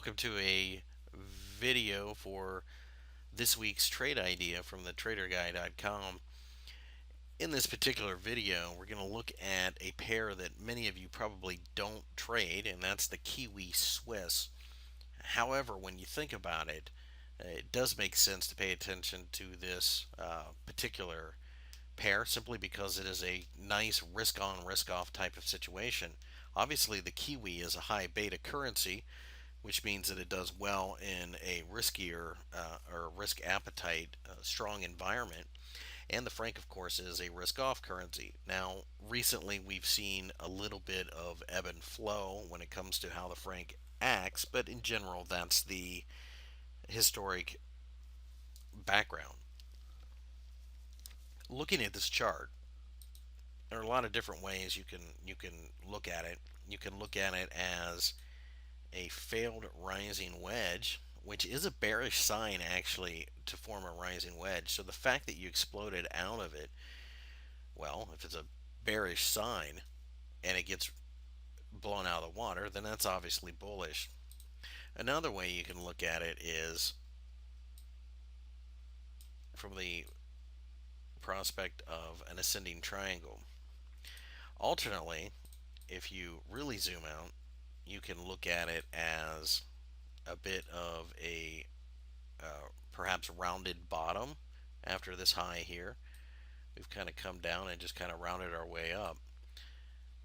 welcome to a video for this week's trade idea from the traderguy.com. In this particular video, we're going to look at a pair that many of you probably don't trade, and that's the Kiwi Swiss. However, when you think about it, it does make sense to pay attention to this particular pair simply because it is a nice risk on, risk off type of situation. Obviously, the Kiwi is a high beta currency, which means that it does well in a riskier or risk appetite strong environment. And the franc, of course, is a risk off currency. Now, recently we've seen a little bit of ebb and flow when it comes to how the franc acts, but in general, that's the historic background. Looking at this chart, there are a lot of different ways you can look at it. You can look at it as a failed rising wedge, which is a bearish sign actually to form a rising wedge. So the fact that you exploded out of it, well, if it's a bearish sign and it gets blown out of the water, then that's obviously bullish. Another way you can look at it is from the prospect of an ascending triangle. Alternately, if you really zoom out, you can look at it as a bit of a perhaps rounded bottom after this high here. We've kind of come down and just kind of rounded our way up.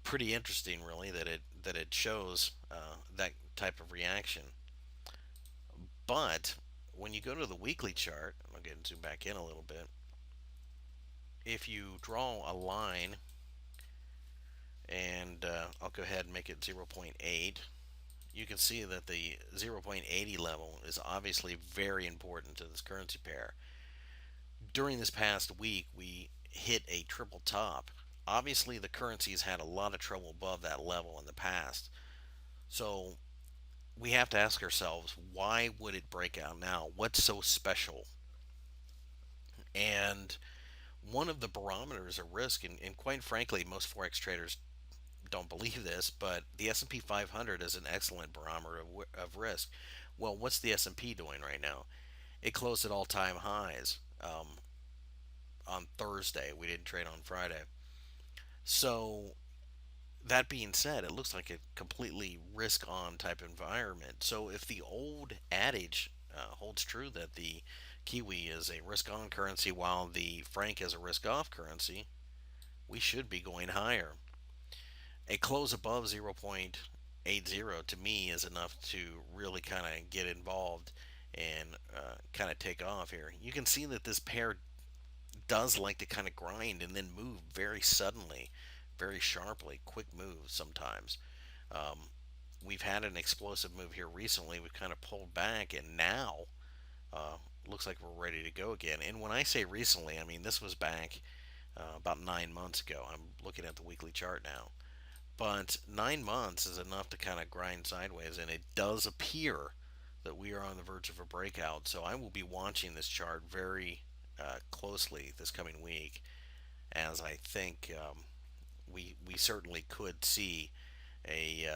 Pretty interesting, really, that it shows that type of reaction. But when you go to the weekly chart, I'll get and zoom back in a little bit. If you draw a line, and I'll go ahead and make it 0.8, you can see that the 0.80 level is obviously very important to this currency pair. During this past week, we hit a triple top. Obviously, the currency's had a lot of trouble above that level in the past. So we have to ask ourselves, why would it break out now? What's so special? And one of the barometers of risk, and quite frankly, most Forex traders don't believe this, but the S&P 500 is an excellent barometer of risk. Well, what's the S&P doing right now? It closed at all-time highs on Thursday. We didn't trade on Friday. So that being said, it looks like a completely risk-on type environment. So if the old adage holds true that the Kiwi is a risk-on currency while the franc is a risk-off currency, we should be going higher. A close above 0.80 to me is enough to really kind of get involved and kind of take off here. You can see that this pair does like to kind of grind and then move very suddenly, very sharply, quick moves sometimes. Um, we've had an explosive move here recently. We've kind of pulled back, and now uh, looks like we're ready to go again. And when I say recently, I mean this was back about 9 months ago. I'm looking at the weekly chart now. But 9 months is enough to kind of grind sideways, and it does appear that we are on the verge of a breakout. So I will be watching this chart very closely this coming week, as I think we certainly could see a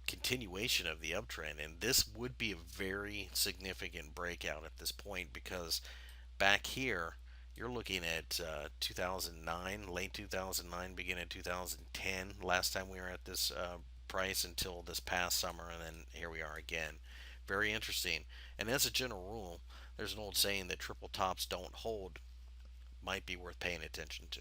continuation of the uptrend, and this would be a very significant breakout at this point because back here you're looking at 2009, late 2009, beginning of 2010. Last time we were at this price until this past summer, and then here we are again. Very interesting. And as a general rule, there's an old saying that triple tops don't hold. Might be worth paying attention to.